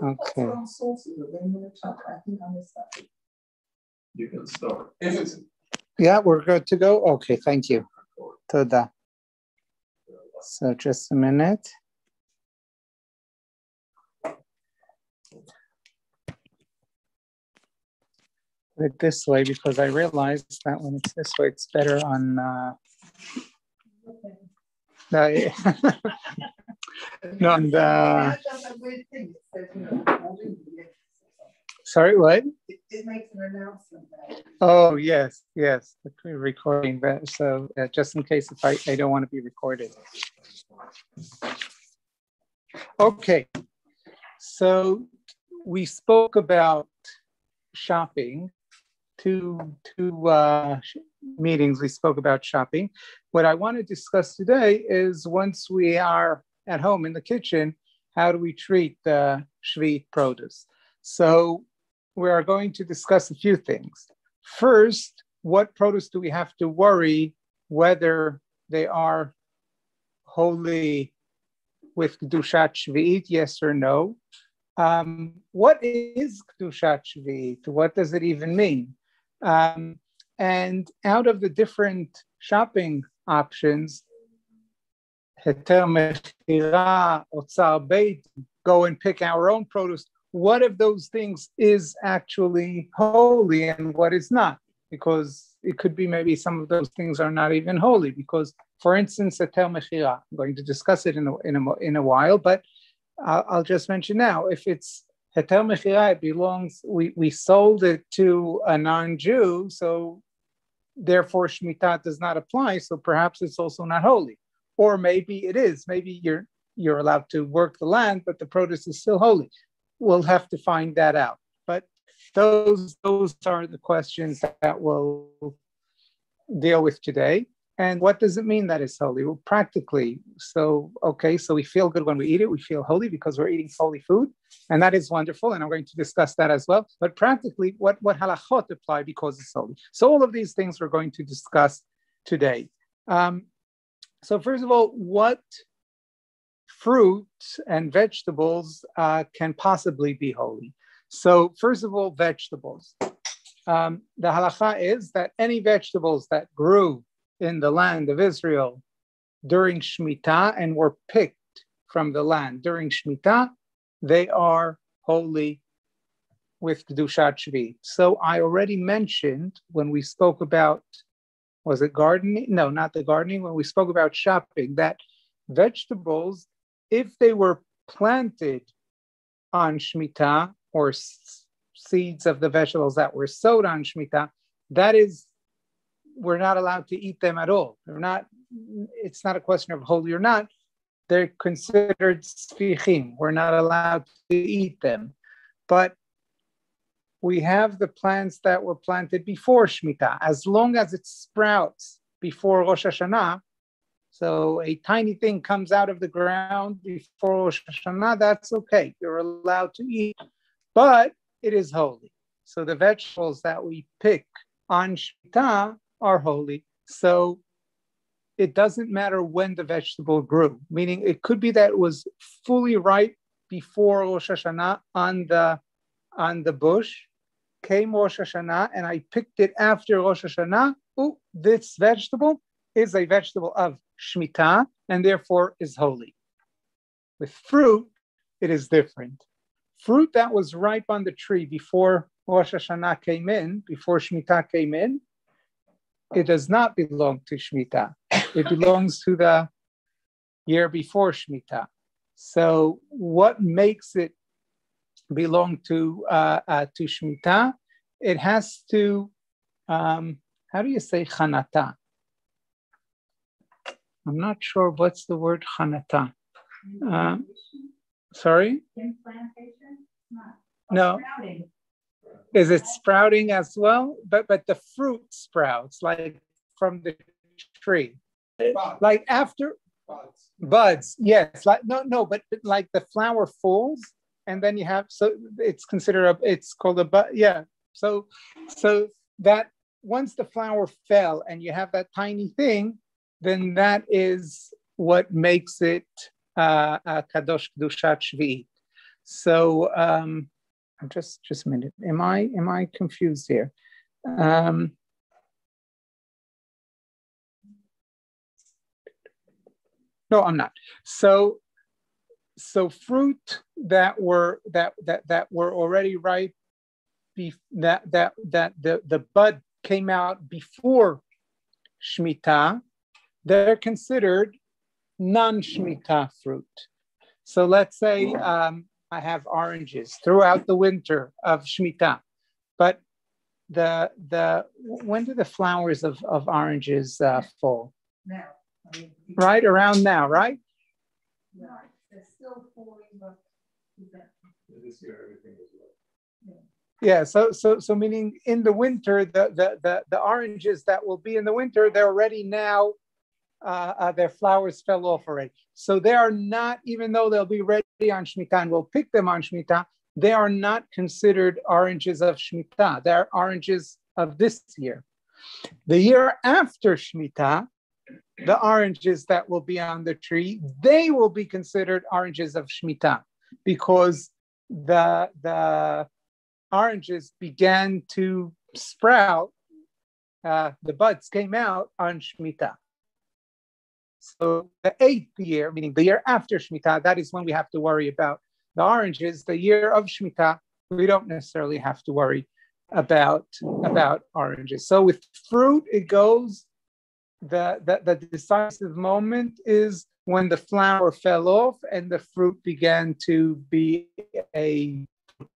Okay. You can start. If it's Yeah, we're good to go. Okay, thank you. Toda. So just a minute. Put it this way because I realized that when it's this way, it's better on. No, on the. Sorry, what? It makes an announcement. Oh, yes, the recording. So just in case if I don't want to be recorded. Okay, so we spoke about shopping. Two meetings we spoke about shopping. What I want to discuss today is once we are at home in the kitchen, how do we treat the Shvi produce? So we are going to discuss a few things. First, what produce do we have to worry whether they are holy with Kedushat Shvi'it, yes or no? What is Kedushat Shvi'it? What does it even mean? And out of the different shopping options, Heter Mechira, Otzar Beit, go and pick our own produce. What of those things is actually holy and what is not? Because it could be maybe some of those things are not even holy. Because, for instance, Heter Mechira, I'm going to discuss it in a while, but I'll just mention now, if it's Heter Mechira, it belongs, we sold it to a non-Jew, so therefore Shmita does not apply, so perhaps it's also not holy. Or maybe it is. Maybe you're allowed to work the land, but the produce is still holy. We'll have to find that out. But those are the questions that we'll deal with today. And what does it mean that it's holy? Well, practically, so we feel good when we eat it. We feel holy because we're eating holy food. And that is wonderful. And I'm going to discuss that as well. But practically, what halachot apply because it's holy? So all of these things we're going to discuss today. So first of all, what fruit and vegetables can possibly be holy? So first of all, vegetables. The halacha is that any vegetables that grew in the land of Israel during Shmita and were picked from the land during Shmita, they are holy with Kedushat Shvi. So I already mentioned when we spoke about, was it gardening? No, not the gardening. When we spoke about shopping, that vegetables, if they were planted on Shmita or seeds of the vegetables that were sowed on Shmita, that is, we're not allowed to eat them at all. It's not a question of holy or not. They're considered sfichim. We're not allowed to eat them. But we have the plants that were planted before Shmita. As long as it sprouts before Rosh Hashanah, so a tiny thing comes out of the ground before Rosh Hashanah, that's okay. You're allowed to eat, but it is holy. So the vegetables that we pick on Shmita are holy. So it doesn't matter when the vegetable grew, meaning it could be that it was fully ripe before Rosh Hashanah on the bush, came Rosh Hashanah, and I picked it after Rosh Hashanah. This vegetable is a vegetable of Shmita and therefore is holy. With fruit, it is different. Fruit that was ripe on the tree before Rosh Hashanah came in, before Shmita came in, it does not belong to Shmita. It belongs to the year before Shmita. So what makes it belong to Shmita? It has to, how do you say chanata? I'm not sure what's the word chanata. Sorry? No. Is it sprouting as well? But the fruit sprouts like from the tree. Like after buds, yes. Like but like the flower falls and then you have, so it's considered it's called a bud. Yeah. So that once the flower fell and you have that tiny thing, then that is what makes it Kadosh Kedushat Shvi'it. So just a minute. Am I confused here? No, I'm not. So fruit that were already ripe, that the bud came out before Shmita, they're considered non-Shmita fruit. So let's say I have oranges throughout the winter of Shmita, but when do the flowers of oranges fall? Now. Right around now, right? No, they're still falling, but This year, everything is well. Yeah, so meaning in the winter, the oranges that will be in the winter, they're already now, their flowers fell off already. So they are not, even though they'll be ready on Shemitah and we'll pick them on Shemitah, they are not considered oranges of Shemitah. They're oranges of this year. The year after Shemitah, the oranges that will be on the tree, they will be considered oranges of Shemitah because the oranges began to sprout, the buds came out on Shemitah. So the 8th year, meaning the year after Shemitah, that is when we have to worry about the oranges. The year of Shemitah, we don't necessarily have to worry about oranges. So with fruit, it goes, the decisive moment is when the flower fell off and the fruit began to be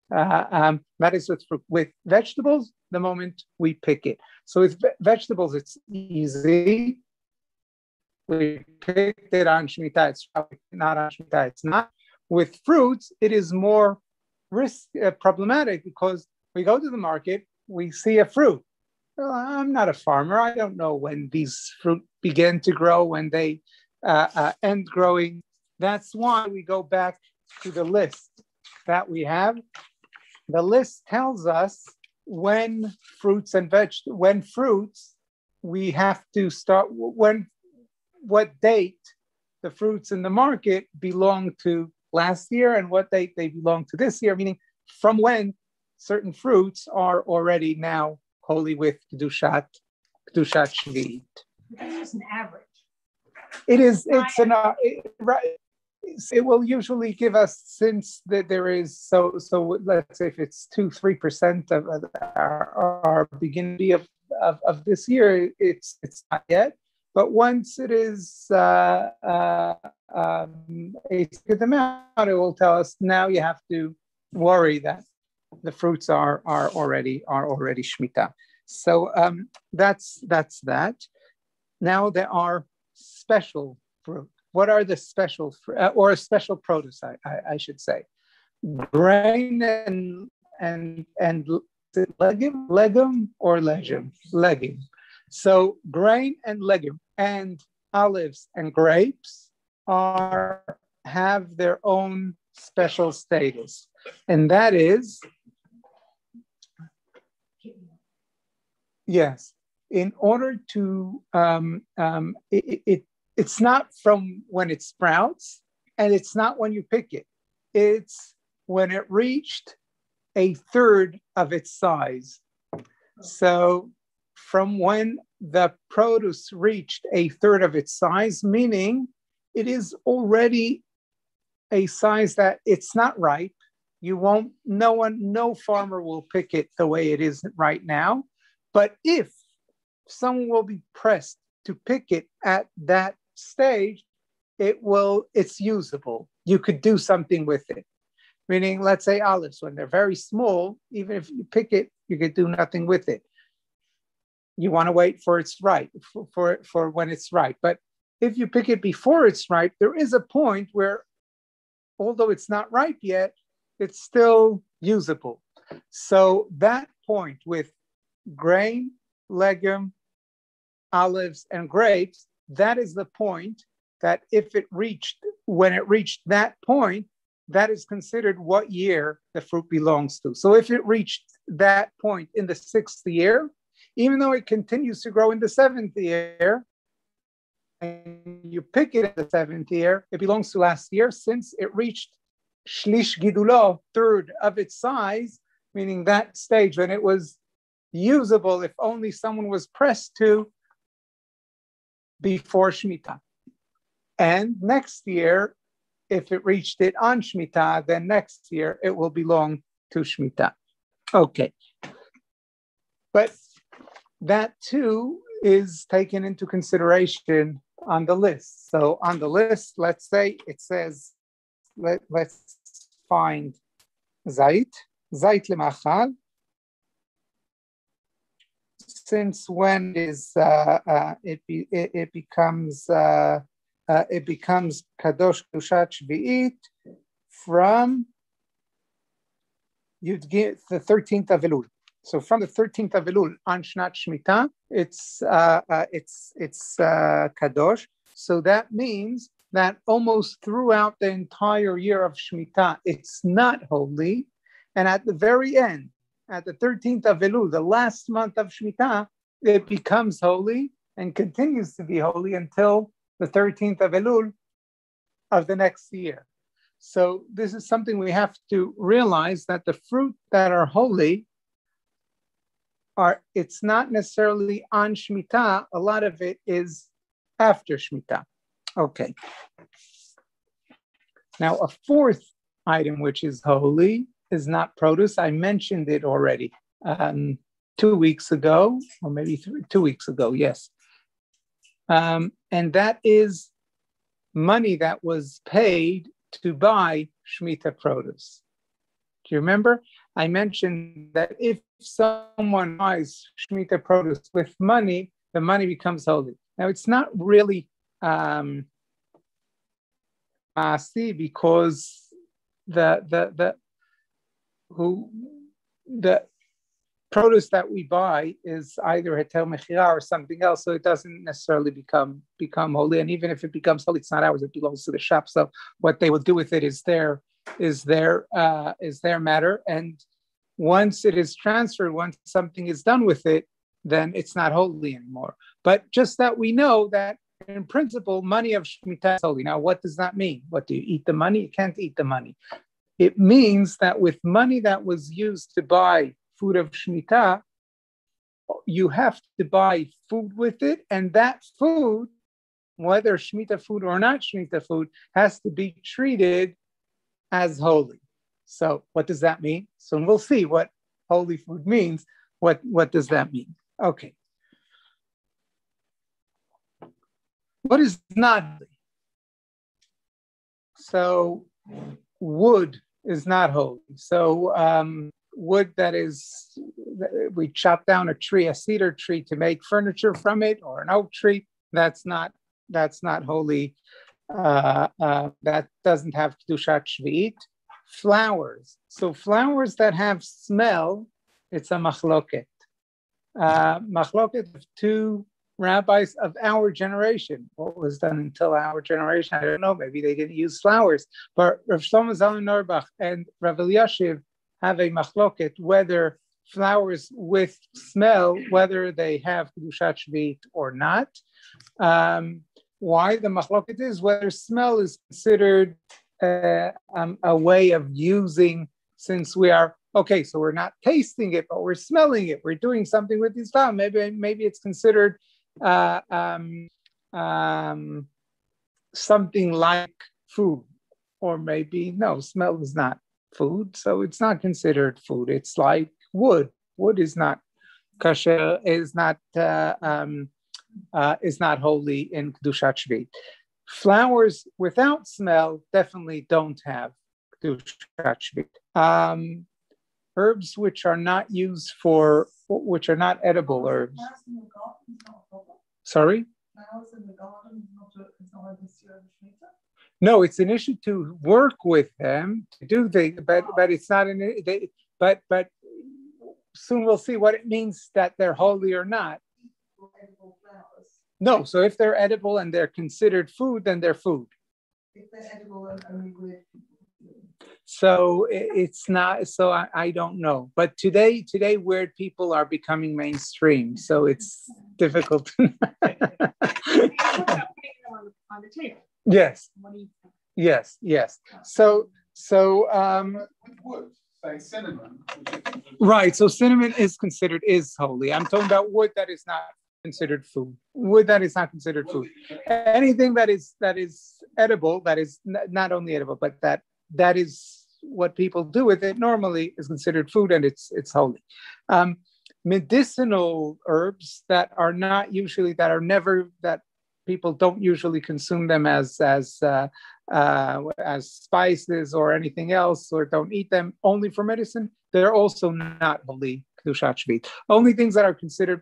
that is with fruit. With vegetables, the moment we pick it. So with vegetables, it's easy. We picked it on Shemitah, it's not on Shemitah, it's not. With fruits, it is more problematic because we go to the market, we see a fruit. Well, I'm not a farmer. I don't know when these fruit begin to grow, when they end growing. That's why we go back to the list that we have. The list tells us when fruits we have to start, what date the fruits in the market belong to last year and what date they belong to this year, meaning from when certain fruits are already now holy with Kedushat Shvit. it's just an average. It will usually give us, since there is, so let's say if it's 2-3% of our beginning of this year, it's not yet. But once it is a good amount, it will tell us now you have to worry that the fruits are already Shemitah. So that's that. Now there are special fruit. What are the special or special produce? I should say, grain and legume or legume. So grain and legume and olives and grapes have their own special status, and that is, yes, in order to it's not from when it sprouts, and it's not when you pick it. It's when it reached a third of its size. So from when the produce reached a third of its size, meaning it is already a size that it's not ripe. No farmer will pick it the way it is right now. But if someone will be pressed to pick it at that stage, it's usable. You could do something with it. Meaning, let's say olives, when they're very small, even if you pick it, you could do nothing with it. You want to wait for it's ripe, for when it's ripe. But if you pick it before it's ripe, there is a point where, although it's not ripe yet, it's still usable. So that point with grain, legume, olives, and grapes, that is the point that when it reached that point, that is considered what year the fruit belongs to. So if it reached that point in the 6th year, even though it continues to grow in the 7th year, and you pick it in the 7th year, it belongs to last year since it reached shlish gidulo, third of its size, meaning that stage when it was usable if only someone was pressed to before Shmita. And next year, if it reached it on Shmita, then next year it will belong to Shmita. Okay. But that too is taken into consideration on the list. So on the list, let's say it says, let's find Zait lemachal. Since when is it becomes kadosh kedushat shvi'it from you'd get the 13th of Elul. So from the 13th of Elul on Shnat Shmita, it's kadosh. So that means that almost throughout the entire year of Shmita, it's not holy, and at the very end, at the 13th of Elul, the last month of Shmita, it becomes holy and continues to be holy until the 13th of Elul of the next year. So this is something we have to realize, that the fruit that are holy it's not necessarily on Shmita. A lot of it is after Shmita. Okay. Now, a fourth item which is holy is not produce. I mentioned it already 2 weeks ago, or maybe 2 weeks ago, yes. And that is money that was paid to buy Shemitah produce. Do you remember? I mentioned that if someone buys Shemitah produce with money, the money becomes holy. Now, it's not really because the produce that we buy is either heter mechira or something else, so it doesn't necessarily become holy. And even if it becomes holy, it's not ours; it belongs to the shop. So what they will do with it is their matter. And once it is transferred, once something is done with it, then it's not holy anymore. But just that we know that in principle, money of Shemitah is holy. Now, what does that mean? What, do you eat the money? You can't eat the money. It means that with money that was used to buy food of Shemitah, you have to buy food with it, and that food, whether Shemitah food or not Shemitah food, has to be treated as holy. So what does that mean? So we'll see what holy food means. What does that mean? Okay. What is not holy? So wood is not holy. So wood that is, we chop down a tree, a cedar tree, to make furniture from it, or an oak tree, that's not holy. That doesn't have kedushat shvi'it. Flowers. So flowers that have smell, it's a machloket. Machloket of two rabbis of our generation. What was done until our generation, I don't know. Maybe they didn't use flowers. But Rav Shlomo Zalman Auerbach and Rav Elyashiv have a machloket whether flowers with smell, whether they have kedushat shvi'it or not. Why the machloket is whether smell is considered a way of using, since we are okay, so we're not tasting it, but we're smelling it. We're doing something with these flowers. Maybe it's considered something like food, or maybe no, smell is not food, so it's not considered food. It's like wood. Wood is not kosher, is not holy in kedushat shvi'it. Flowers without smell definitely don't have kedushat shvi'it. Herbs which are not used for, which are not edible herbs. Sorry? No, it's an issue to work with them, to do things, but it's not but soon we'll see what it means that they're holy or not. No, so if they're edible and they're considered food, then they're food. If they're edible and only with... So it's not, so I don't know. But today weird people are becoming mainstream, so it's difficult. Yes. Yes. So So, with wood, say cinnamon. right. So cinnamon is holy. I'm talking about wood that is not considered food. Wood that is not considered food. Anything that is edible, that is not only edible, but that is what people do with it normally is considered food, and it's holy. Medicinal herbs that are that people don't usually consume them as spices or anything else, or don't eat them only for medicine. They're also not holy kedushat shvit. Only things that are considered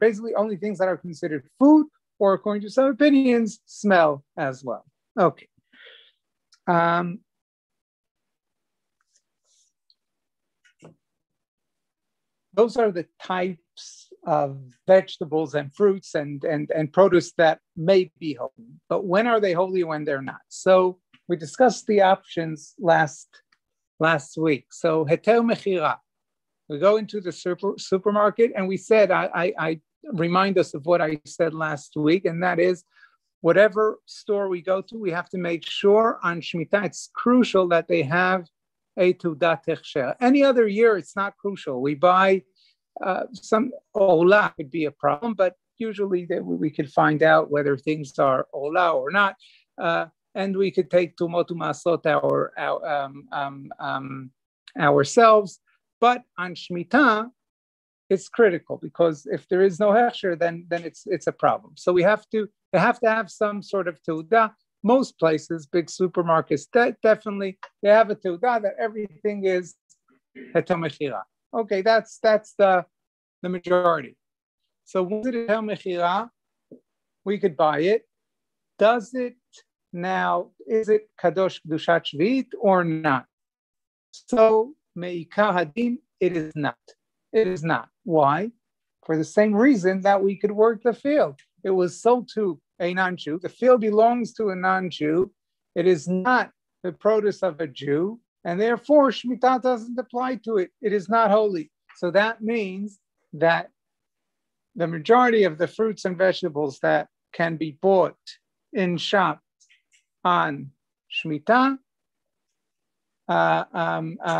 food, or according to some opinions, smell as well. Okay. Those are the types of vegetables and fruits and produce that may be holy. But when are they holy, when they're not? So we discussed the options last week. So heter mechira. We go into the supermarket, and we said, I remind us of what I said last week, and that is, whatever store we go to, we have to make sure on Shmita, it's crucial that they have a Teudat Hechsher. Any other year, it's not crucial. We buy some Ola could be a problem, but usually we could find out whether things are Ola or not. And we could take Tumot Umasot ourselves. But on Shmita, it's critical, because if there is no Hechsher, then it's a problem. So they have to have some sort of Teudah. Most places, big supermarkets, definitely they have a Teudah that everything is Heter Mechira. Okay, that's the majority. So once it is Heter Mechira, we could buy it. Is it Kadosh Kedushat Shvit or not? So Meikar Hadin, it is not. It is not. Why? For the same reason that we could work the field. It was sold to a non-Jew. The field belongs to a non-Jew. It is not the produce of a Jew, and therefore Shmita doesn't apply to it. It is not holy. So that means that the majority of the fruits and vegetables that can be bought in shops on Shmita,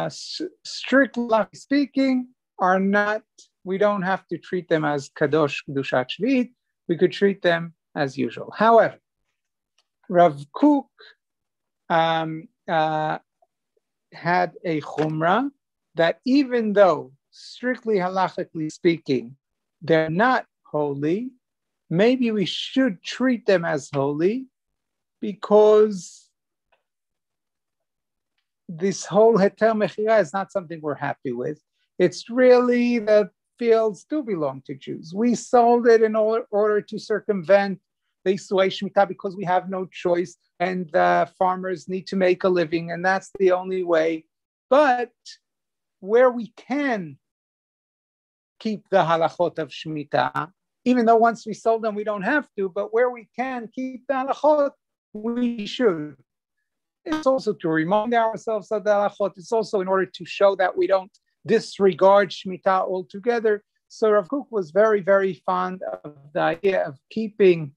strictly speaking, are not. We don't have to treat them as Kadosh Kedushat Shvit. We could treat them as usual. However, Rav Kook had a chumrah that even though, strictly halachically speaking, they're not holy, maybe we should treat them as holy, because this whole heter mechira is not something we're happy with. It's really the fields do belong to Jews. We sold it in order to circumvent the Isuei Shmita, because we have no choice, and farmers need to make a living, and that's the only way. But where we can keep the halachot of Shmita, even though once we sold them we don't have to, but where we can keep the halachot, we should. It's also to remind ourselves of the halachot. It's also in order to show that we don't disregard Shmita altogether. So Rav Kook was very, very fond of the idea of treating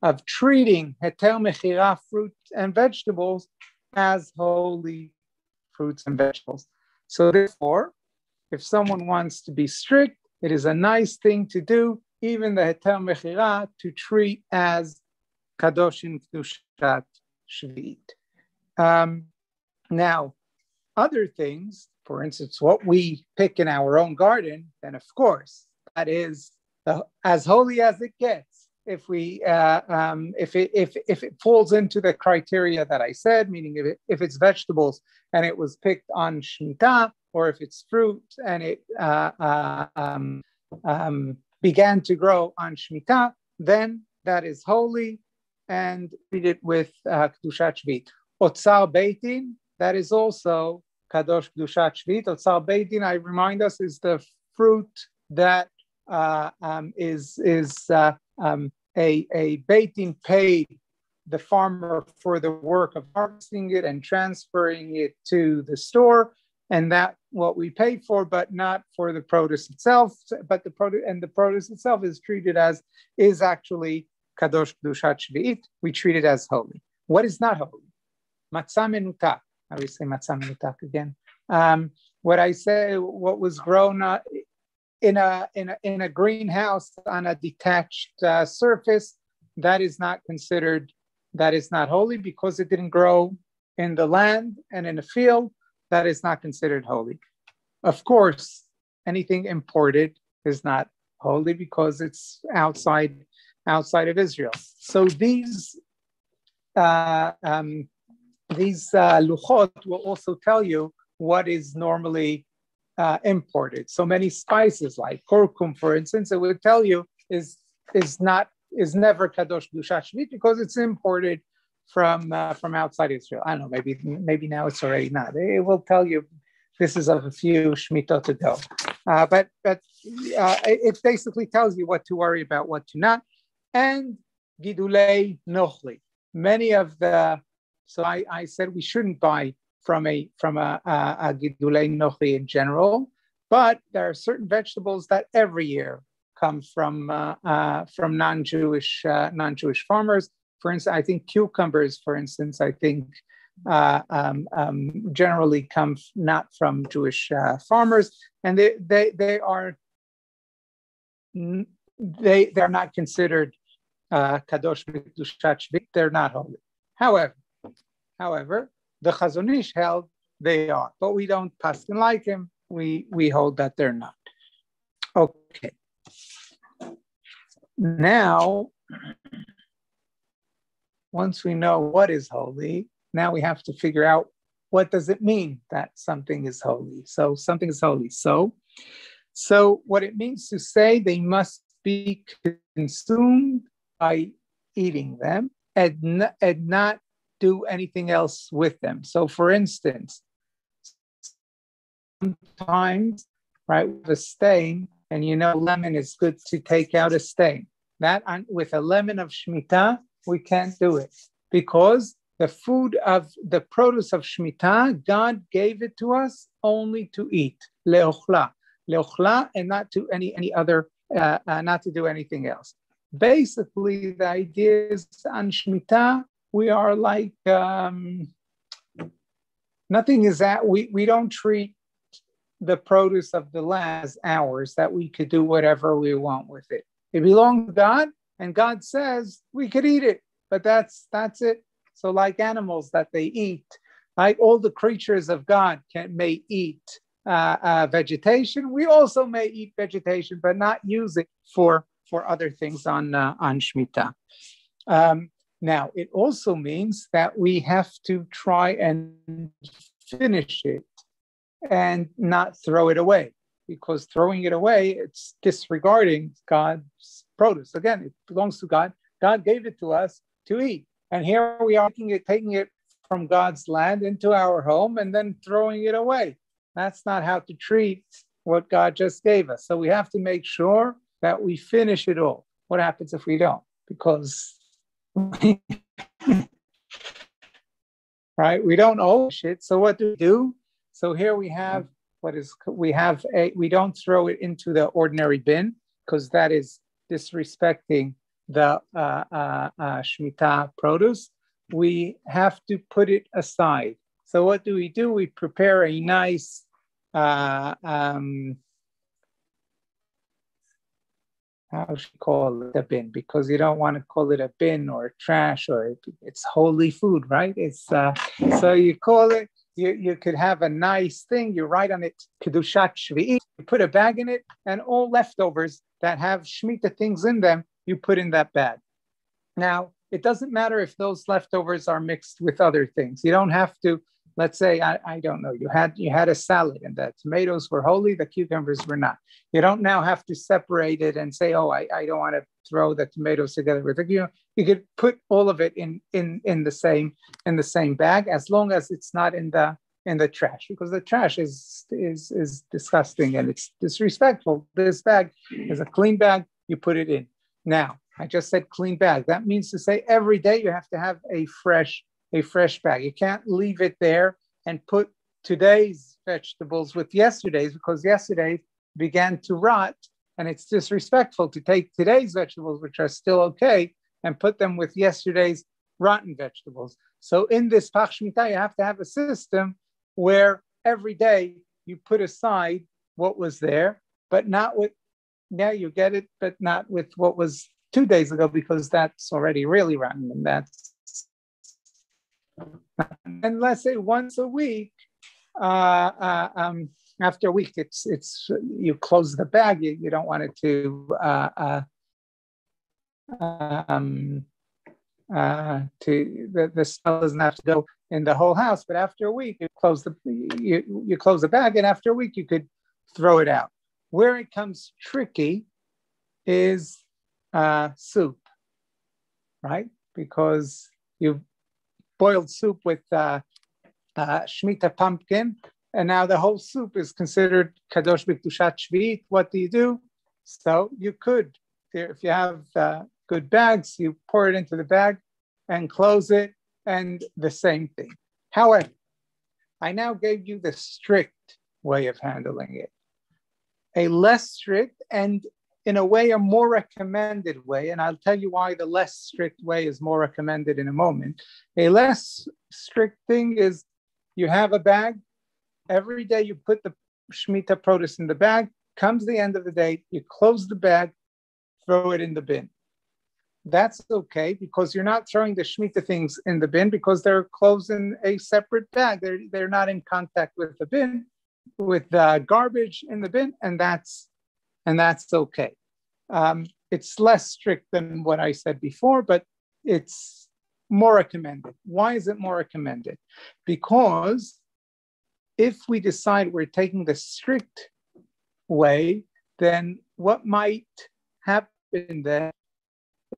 heter mechira fruit and vegetables as holy fruits and vegetables. So therefore, if someone wants to be strict, it is a nice thing to do, even the heter mechira, to treat as kadosh in kedushat shvit. Now, other things, for instance, what we pick in our own garden, then of course that is as holy as it gets. If it falls into the criteria that I said, meaning if it's vegetables and it was picked on Shmita, or if it's fruit and it began to grow on Shmita, then that is holy, and treat it with kedushat shvit. Otzar beitin, that is also kadosh kedushat shvit. Otzar beitin, I remind us, is the fruit that is a beitin paid the farmer for the work of harvesting it and transferring it to the store, and that what we pay for, but not for the produce itself. But the produce itself is treated is actually kadosh kedushat shvit. We treat it as holy. What is not holy? Matzah menutak. how do we say matzah menutak again? What I say, what was grown in a greenhouse on a detached surface, that is not considered, that is not holy because it didn't grow in the land and in the field. That is not considered holy. Of course, anything imported is not holy because it's outside of Israel. So these luchot will also tell you what is normally imported. So many spices like kurkum, for instance, it would tell you is never kadosh kedushat shvit because it's imported from outside Israel. I don't know, maybe now it's already not. It will tell you this is of a few shmitot to go, but it basically tells you what to worry about, what to not. And gidulei nochli. Many of the, so I said we shouldn't buy from a gidulei nochli in general, but there are certain vegetables that every year come from non-Jewish farmers. For instance, I think cucumbers, for instance, I think generally come not from Jewish farmers, and they are not considered kadosh kedushat shvit. They're not holy. However, the Chazon Ish held they are, but we don't paskin like him. We hold that they're not. Okay. Now, once we know what is holy, now we have to figure out what does it mean that something is holy. So something is holy. So what it means to say they must be consumed by eating them and not do anything else with them. So for instance, sometimes, right, with a stain, and lemon is good to take out a stain. That with a lemon of Shmita, we can't do it because the food of the produce of Shmita, God gave it to us only to eat, leochla, and not to any other, not to do anything else. Basically, the idea is on Shmita, we are like, nothing is that, we don't treat the produce of the land as ours, that we could do whatever we want with it. It belongs to God, and God says we could eat it, but that's it. So like animals that they eat, like all the creatures of God may eat vegetation. We also may eat vegetation, but not use it for other things on Shemitah. Now, it also means that we have to try and finish it and not throw it away, because throwing it away, it's disregarding God's produce. Again, it belongs to God. God gave it to us to eat. And here we are taking it from God's land into our home and then throwing it away. That's not how to treat what God just gave us. So we have to make sure that we finish it all. What happens if we don't? Because right, we don't owe shit. So what do? So here we have we don't throw it into the ordinary bin, because that is disrespecting the Shemitah produce. We have to put it aside. So what do? We prepare a nice how should you call it, a bin, because you don't want to call it a bin or trash, or it's holy food, right? It's so you call it. You could have a nice thing. You write on it kedushat shvi'it. You put a bag in it, and all leftovers that have Shemitah things in them, you put in that bag. Now, it doesn't matter if those leftovers are mixed with other things. You don't have to. Let's say I don't know. You had a salad, and the tomatoes were holy, the cucumbers were not. You don't now have to separate it and say, oh, I don't want to throw the tomatoes together with it. You could put all of it in the same bag, as long as it's not in the trash, because the trash is disgusting and it's disrespectful. This bag is a clean bag. You put it in. Now, I just said clean bag. That means to say every day you have to have a fresh bag. You can't leave it there and put today's vegetables with yesterday's, because yesterday's began to rot, and it's disrespectful to take today's vegetables, which are still okay, and put them with yesterday's, rotten vegetables. So in this Pach Shmita, you have to have a system where every day you put aside what was there, but not with, now you get it, but not with what was 2 days ago, because that's already really rotten. And that's, and let's say once a week, after a week, it's you close the bag. You don't want it to the smell doesn't have to go in the whole house. But after a week, you close the bag, and after a week you could throw it out. Where it comes tricky is soup, right? Because you boiled soup with Shmita pumpkin, and now the whole soup is considered Kadosh B'Kedushat Shvi'it. What do? So you could, if you have good bags, you pour it into the bag and close it, and the same thing. However, I now gave you the strict way of handling it. A less strict and in a way, a more recommended way, and I'll tell you why the less strict way is more recommended in a moment. A less strict thing is you have a bag. Every day you put the Shemitah produce in the bag. Comes the end of the day, you close the bag, throw it in the bin. That's okay, because you're not throwing the Shemitah things in the bin because they're closed in a separate bag. They're not in contact with the bin, with the garbage in the bin, and that's okay. It's less strict than what I said before, but it's more recommended. Why is it more recommended? Because if we decide we're taking the strict way, then what might happen then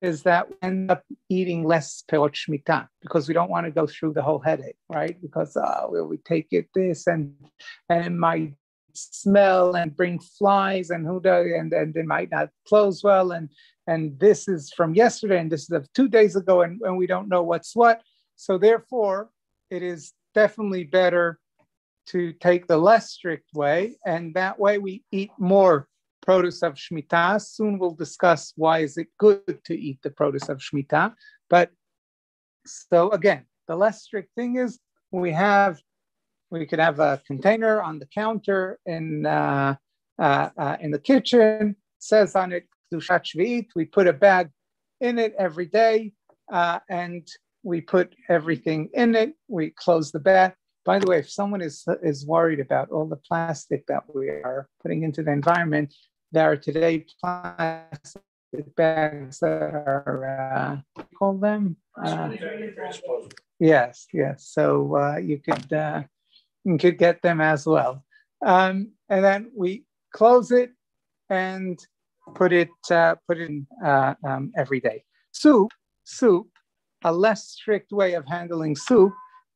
is that we end up eating less Perot Shmita, because we don't want to go through the whole headache, right? Because we take it this and it might smell and bring flies and and it might not close well, and this is from yesterday and this is of 2 days ago, and we don't know what's what. So therefore, it is definitely better to take the less strict way, and that way we eat more produce of Shemitah. Soon we'll discuss why is it good to eat the produce of Shemitah. But so again, the less strict thing is we could have a container on the counter in the kitchen. It says on it Kedushat Shvi'it. We put a bag in it every day, and we put everything in it. We close the bag. By the way, if someone is worried about all the plastic that we are putting into the environment, there are today plastic bags that are, what do you call them? Yes. So you could get them as well. And then we close it and put it in every day. Soup, a less strict way of handling soup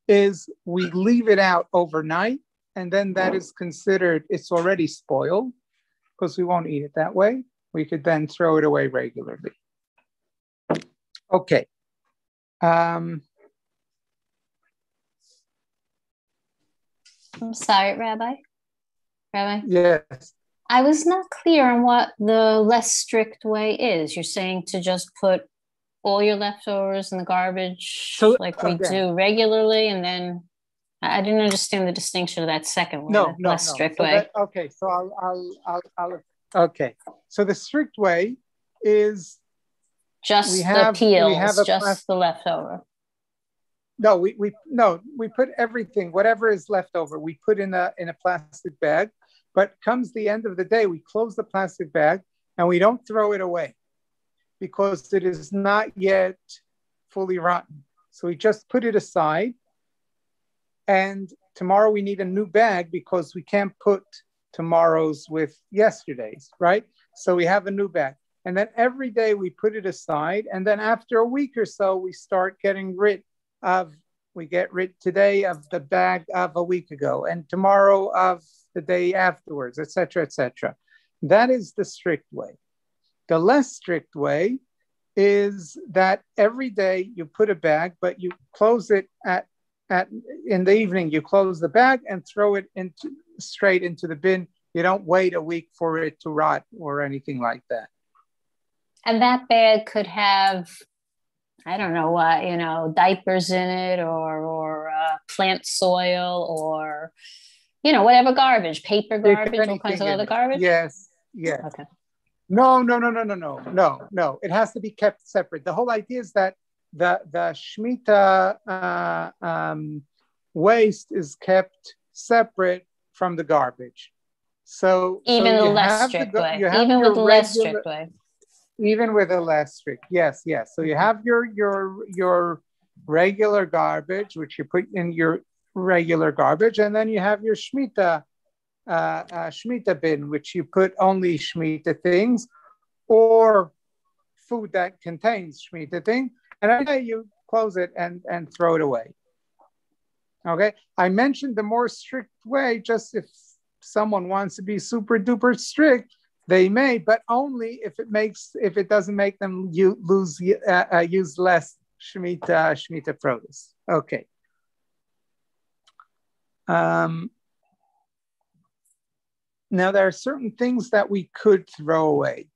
is we leave it out overnight, and then that is considered, it's already spoiled, because we won't eat it that way. We could then throw it away regularly. Okay. I'm sorry, Rabbi. Yes. I was not clear on what the less strict way is. You're saying to just put all your leftovers in the garbage, so, like we do regularly, and then I didn't understand the distinction of that second way, less strict way. Okay, so I'll okay. So the strict way is just the peels, just the leftover. No, we put everything, whatever is left over, we put in a plastic bag. But comes the end of the day, we close the plastic bag and we don't throw it away because it is not yet fully rotten. So we just put it aside. And tomorrow we need a new bag because we can't put tomorrow's with yesterday's, right? So we have a new bag. And then every day we put it aside. And then after a week or so, we start getting rid today of the bag of a week ago, and tomorrow of the day afterwards, etc., etc. That is the strict way. The less strict way is that every day you put a bag, but you close it in the evening. You close the bag and throw it straight into the bin. You don't wait a week for it to rot or anything like that. And that bag could have I don't know what, diapers in it or plant soil or, whatever garbage, paper garbage, all kinds of other garbage? Yes, yes. Okay. No. It has to be kept separate. The whole idea is that the Shemitah waste is kept separate from the garbage. So even the less strict way. Even with the less strict way. Even with a less strict, yes. So you have your regular garbage, which you put in your regular garbage, and then you have your Shemitah bin, which you put only Shemitah things or food that contains Shemitah thing, and then you close it and throw it away. Okay, I mentioned the more strict way, just if someone wants to be super duper strict, they may, but only if it doesn't make them use less Shemitah produce. Okay. Now there are certain things that we could throw away.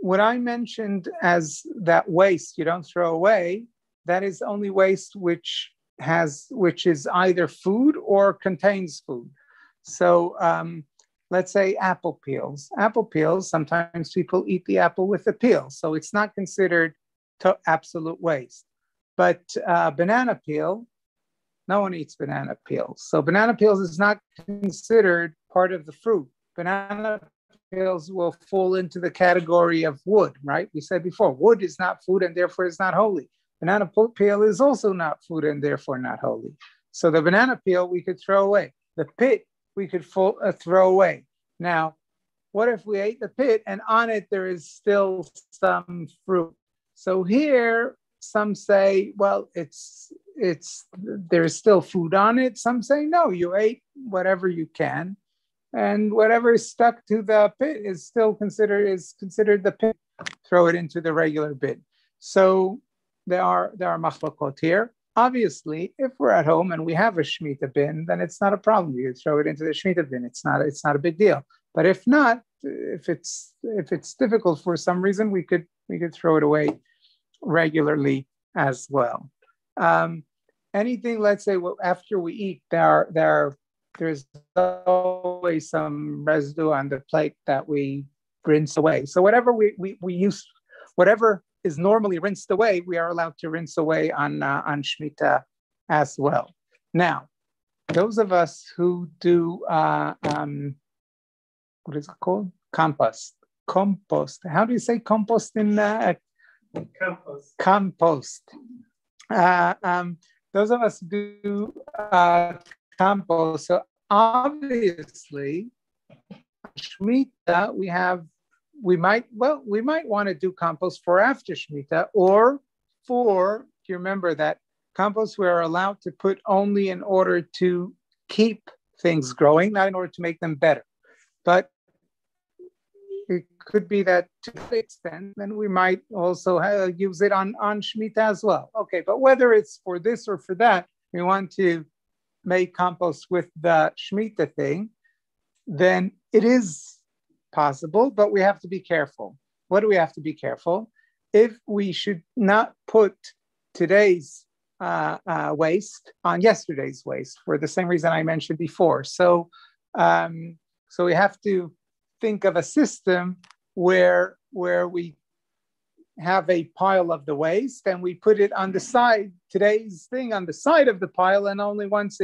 What I mentioned as that waste you don't throw away, that is only waste which is either food or contains food. So let's say apple peels. Apple peels, sometimes people eat the apple with the peel, so it's not considered absolute waste. But banana peel, no one eats banana peels. So banana peels is not considered part of the fruit. Banana peels will fall into the category of wood, right? We said before, wood is not food and therefore is not holy. Banana peel is also not food and therefore not holy. So the banana peel we could throw away. The pit we could throw away. Now, what if we ate the pit and on it there is still some fruit? So here, some say, well, there's still food on it. Some say, no, you ate whatever you can, and whatever is stuck to the pit is still considered the pit. Throw it into the regular bin. So there are machlokot here. Obviously, if we're at home and we have a Shemitah bin, then it's not a problem. You throw it into the Shemitah bin. It's not a big deal. But if not, if it's difficult for some reason, we could throw it away regularly as well. Anything, let's say, after we eat, there's always some residue on the plate that we rinse away. So whatever we use, whatever is normally rinsed away, we are allowed to rinse away on Shemitah as well. Now, those of us who do what is it called? Compost. How do you say compost in compost? Those of us do compost. So obviously, Shemitah, we might want to do compost for after Shemitah, or do you remember that compost we are allowed to put only in order to keep things growing, not in order to make them better. But it could be that to the extent, then we might also use it on Shemitah as well. Okay, but whether it's for this or for that, we want to make compost with the Shemitah thing, then it is possible, but we have to be careful. What do we have to be careful? If we should not put today's waste on yesterday's waste for the same reason I mentioned before. So we have to think of a system where we have a pile of the waste and we put it on the side, today's thing on the side of the pile, and only once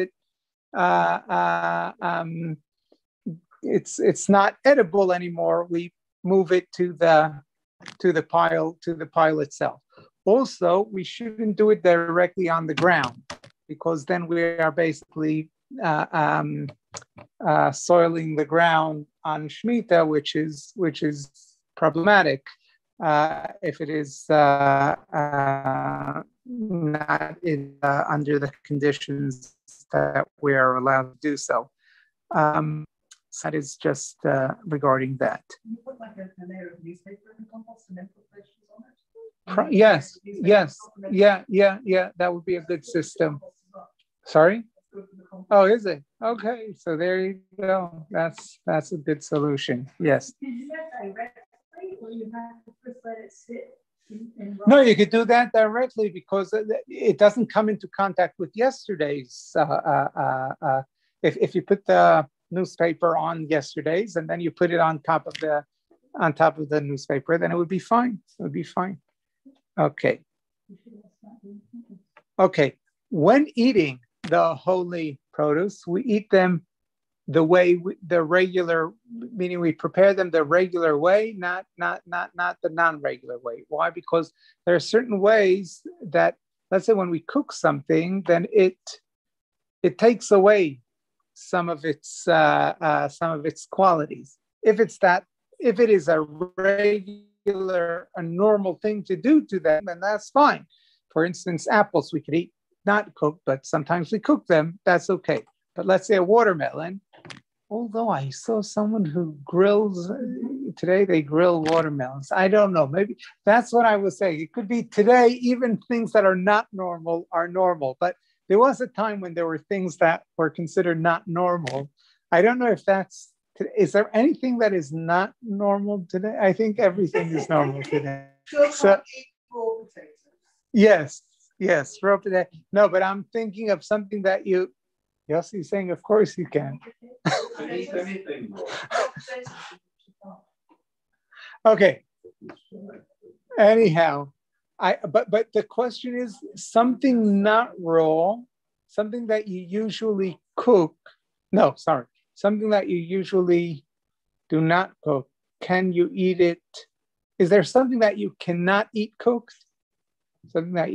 it's not edible anymore, we move it to the pile itself. Also, we shouldn't do it directly on the ground, because then we are basically soiling the ground on Shemitah, which is problematic if it is not under the conditions that we are allowed to do so. So that is just regarding that. Can you put like a layer of newspaper in compost and then put vegetables on it? Yes. Yeah. That would be a good system. Sorry? Oh, is it? Okay, so there you go. That's a good solution. Yes. Did you do that directly, or you have to first let it sit? No, you could do that directly because it doesn't come into contact with yesterday's. If you put the newspaper on yesterday's and then you put it on top of the newspaper, then it would be fine. It would be fine. Okay. Okay. When eating the holy produce, we eat them the way the regular, meaning we prepare them the regular way, not the non-regular way. Why? Because there are certain ways that, let's say, when we cook something, then it takes away some of its qualities. If it is a normal thing to do to them, then that's fine. For instance, apples we could eat not cooked, but sometimes we cook them. That's okay. But let's say a watermelon. Although I saw someone who grills, today they grill watermelons. I don't know. Maybe that's what I was saying. It could be today, even things that are not normal are normal. But there was a time when there were things that were considered not normal. I don't know if is there anything that is not normal today? I think everything is normal today. So, eat raw potatoes. Yes, raw potato. No, but I'm thinking of something that Yossi's saying, of course you can. Anything raw. Okay. Anyhow, but the question is something not raw, something that you usually cook. No, sorry, something that you usually do not cook. Can you eat it? Is there something that you cannot eat cooked? Something that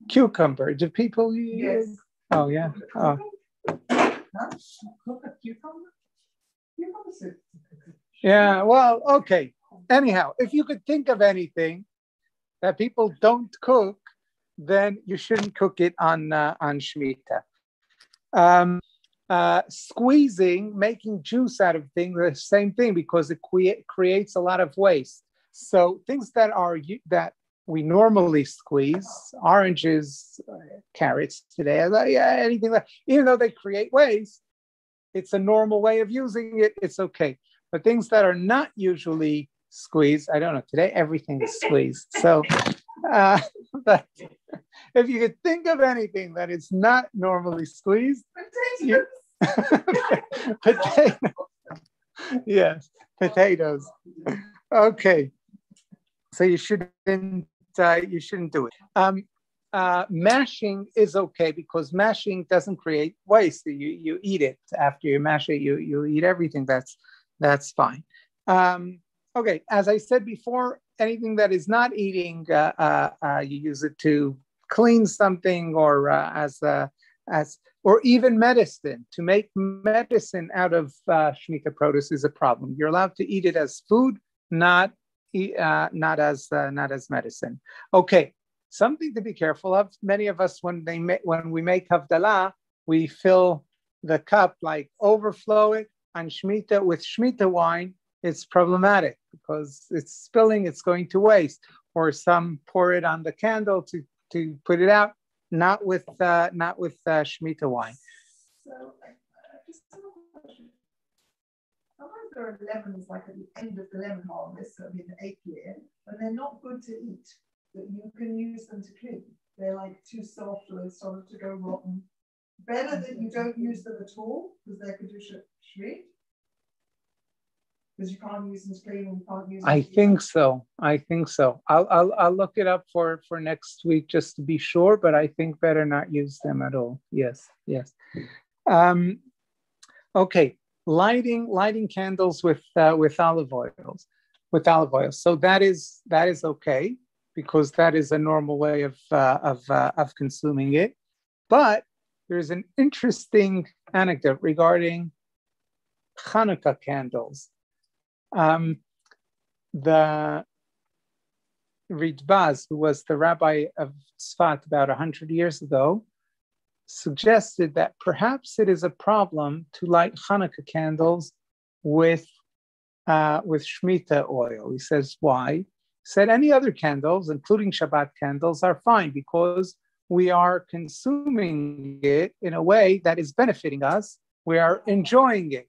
cucumber? Do people? Yes. Oh yeah. Oh. Cook a cucumber? Yeah. Well, okay. Anyhow, if you could think of anything that people don't cook, then you shouldn't cook it on Shemitah. Squeezing, making juice out of things, the same thing, because it creates a lot of waste. So things that we normally squeeze, oranges, carrots today, anything like, even though they create waste, it's a normal way of using it. It's okay. But things that are not usually squeezed, I don't know. Today everything is squeezed. So, but if you could think of anything that is not normally squeezed, potatoes. Yes, potatoes. Okay, so you shouldn't do it. Mashing is okay because mashing doesn't create waste. You eat it after you mash it. You eat everything. That's fine. Okay, as I said before, anything that is not eating, you use it to clean something or or even medicine. To make medicine out of Shemitah produce is a problem. You're allowed to eat it as food, not as medicine. Okay, something to be careful of. Many of us, when we make Havdalah, we fill the cup, like overflow it on Shemitah with Shemitah wine. It's problematic because it's spilling, it's going to waste. Or some pour it on the candle to put it out, not with Shemitah wine. So, just a question. Sometimes there are lemons, like at the end of the lemon harvest, so in the 8th year, and they're not good to eat, but you can use them to clean. They're like too soft or they started to go rotten. Better that you don't use them at all because they're Kedusha Shmit. Because you can't use them to clean and you can't use them. I think so. I'll look it up for next week just to be sure, but I think better not use them at all. Yes. Okay, lighting candles with olive oils. So that is okay because that is a normal way of consuming it. But there's an interesting anecdote regarding Hanukkah candles. The Ridbaz, who was the rabbi of Tzfat about 100 years ago, suggested that perhaps it is a problem to light Hanukkah candles with Shemitah oil. He says, why? He said any other candles, including Shabbat candles, are fine because we are consuming it in a way that is benefiting us. We are enjoying it.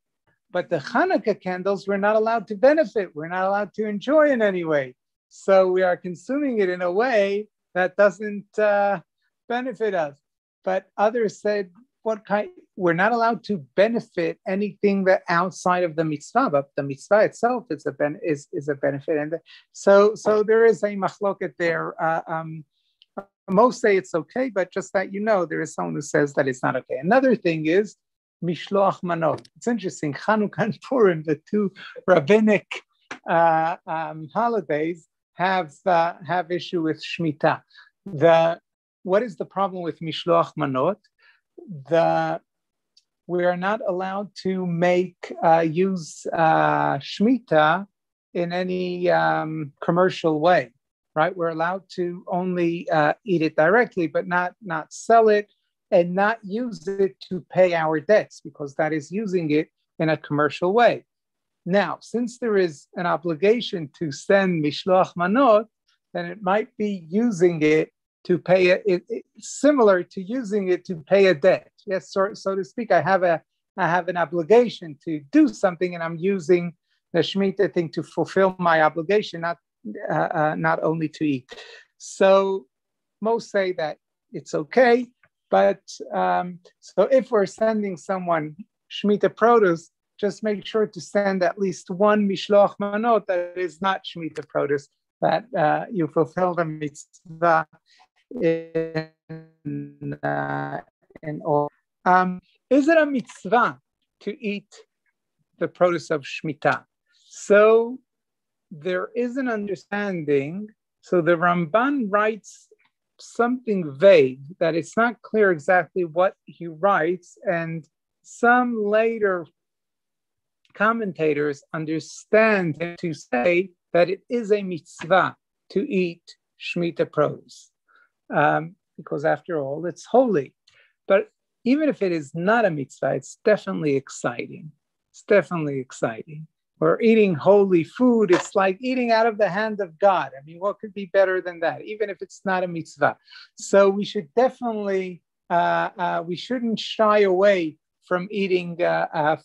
But the Hanukkah candles, we're not allowed to benefit. We're not allowed to enjoy in any way. So we are consuming it in a way that doesn't benefit us. But others said, what kind? We're not allowed to benefit anything that outside of the mitzvah, but the mitzvah itself is a benefit. And so there is a machloket there. Most say it's okay, but just that there is someone who says that it's not okay. Another thing is mishloach manot. It's interesting. Chanukah and Purim, the two rabbinic holidays, have issue with Shmita. What is the problem with mishloach manot? We are not allowed to use Shmita in any commercial way, right? We're allowed to only eat it directly, but not sell it and not use it to pay our debts, because that is using it in a commercial way. Now, since there is an obligation to send mishloach manot, then it might be using it to pay it similar to using it to pay a debt. Yes, so to speak. I have an obligation to do something, and I'm using the Shemitah thing to fulfill my obligation, not only to eat. So most say that it's okay, but so if we're sending someone Shemitah produce, just make sure to send at least one mishloach manot that is not Shemitah produce, that you fulfill the mitzvah in all. Is it a mitzvah to eat the produce of Shmita? So there is an understanding. So the Ramban writes something vague, that it's not clear exactly what he writes, and some later commentators understand him to say that it is a mitzvah to eat Shemitah produce, because after all, it's holy. But even if it is not a mitzvah, it's definitely exciting. It's definitely exciting. We're eating holy food. It's like eating out of the hand of God. I mean, what could be better than that, even if it's not a mitzvah? So we should definitely, we shouldn't shy away from eating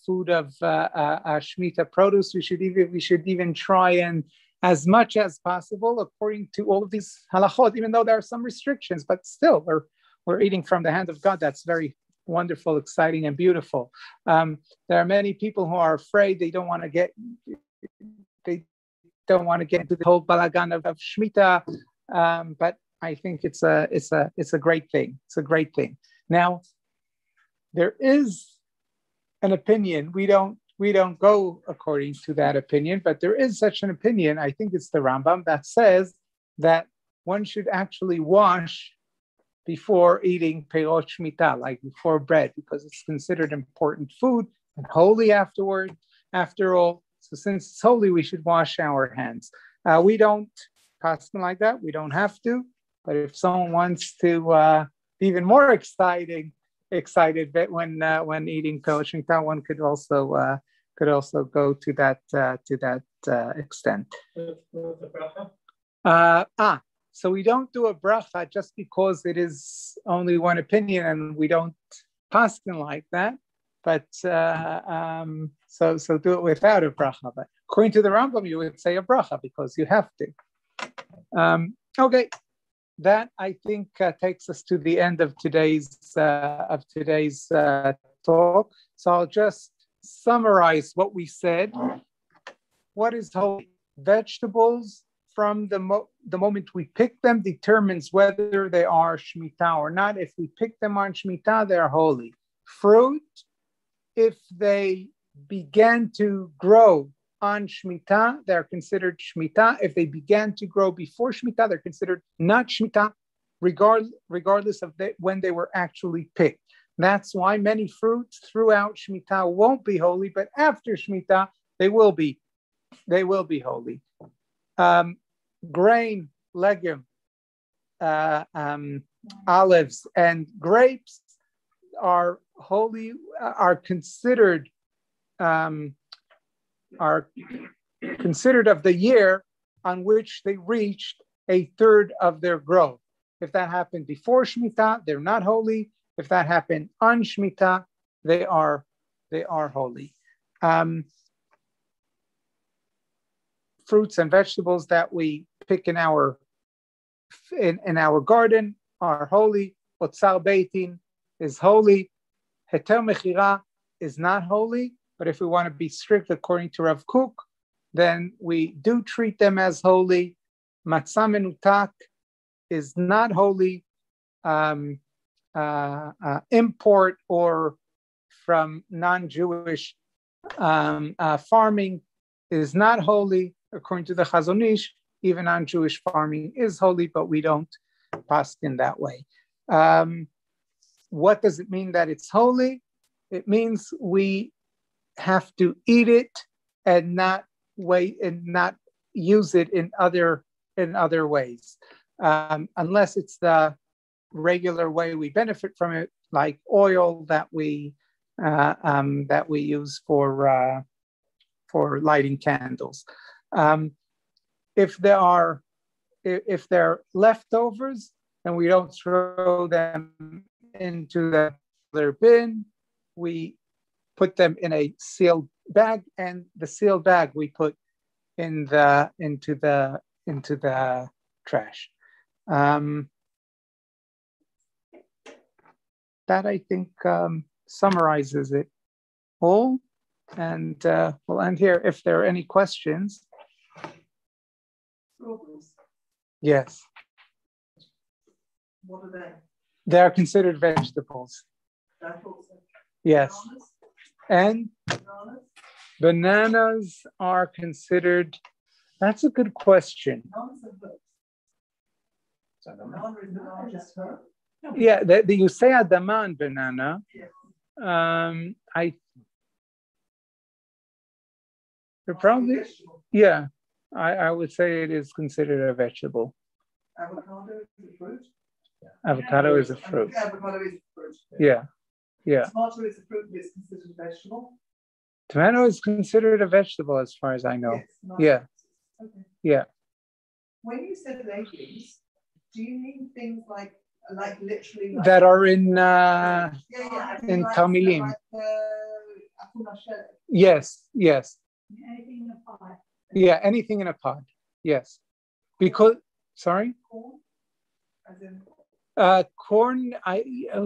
food of Shemitah produce. We should even try and, as much as possible, according to all of these halachot, even though there are some restrictions, but still we're eating from the hand of God. That's very wonderful, exciting, and beautiful. There are many people who are afraid. They don't want to get into the whole balagan of Shemitah, but I think it's a great thing. It's a great thing. Now, there is an opinion. We don't go according to that opinion, but there is such an opinion. I think it's the Rambam that says that one should actually wash before eating peot shmita, like before bread, because it's considered important food and holy afterward. After all, so since it's holy, we should wash our hands. We don't custom like that. We don't have to. But if someone wants to be even more excited when eating peot shmita, one could also go to that extent. So we don't do a bracha just because it is only one opinion, and we don't paskin like that. But so do it without a bracha. But according to the Rambam, you would say a bracha because you have to. Okay, that I think takes us to the end of today's talk. So I'll just summarize what we said. What is holy? Vegetables, from the moment we pick them, determines whether they are Shemitah or not. If we pick them on Shemitah, they're holy. Fruit, if they began to grow on Shemitah, they're considered Shemitah. If they began to grow before Shemitah, they're considered not Shemitah, regardless of when they were actually picked. That's why many fruits throughout Shemitah won't be holy, but after Shemitah, they will be holy. Grain, legume, olives, and grapes are holy, are considered of the year on which they reached a third of their growth. If that happened before Shemitah, they're not holy. If that happened on Shemitah, they are holy. Fruits and vegetables that we pick in our garden are holy. Otzar beitin is holy. Heter mechira is not holy. But if we want to be strict according to Rav Kook, then we do treat them as holy. Matzah menutak is not holy. Import or from non-Jewish farming is not holy. According to the Chazon Ish, even non-Jewish farming is holy, but we don't pass in that way. What does it mean that it's holy? It means we have to eat it and not use it in other ways, unless it's the regular way we benefit from it, like oil that we use for lighting candles. If they're leftovers, then we don't throw them into the other bin. We put them in a sealed bag, and the sealed bag we put into the trash. That I think summarizes it all, and we'll end here. If there are any questions. Yes. What are they? They are considered vegetables. Yes. And bananas are considered. That's a good question. Yeah, you say adama and banana. Probably, yeah. I would say it is considered a vegetable. Avocado is a fruit. Avocado is a fruit. Avocado is a fruit. Yeah. Tomato is a fruit, but it's considered a vegetable. Tomato is considered a vegetable, as far as I know. Yes, Okay. Yeah. When you said legumes, do you mean things like literally that are in Tamilim? Yes. Anything in a pot. Yeah, anything in a pot. Yes. Because sorry? Corn? As in corn,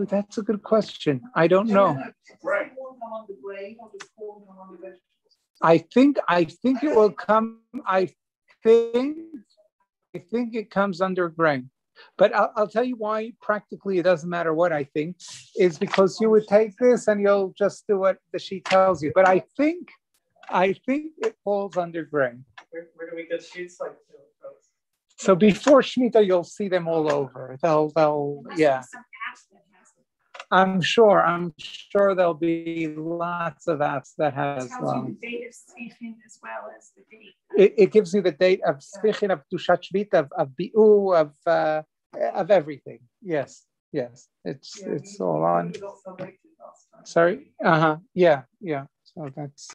that's a good question. I don't know. Does corn come under grain or does corn come under vegetables? I think it will come. I think it comes under grain. But I'll tell you why practically it doesn't matter what I think, is because you would take this and you'll just do what the sheet tells you. But I think it falls under grain. Where do we get sheets like those? So before Shmita, you'll see them all over. They'll yeah. I'm sure there'll be lots of apps that have as well. The date of Sfichin as well as the date. It gives you the date of Sfichin, of Tushat Shmita, of Bi'u, of everything. Yes. It's all on. Sorry. Yeah. So that's.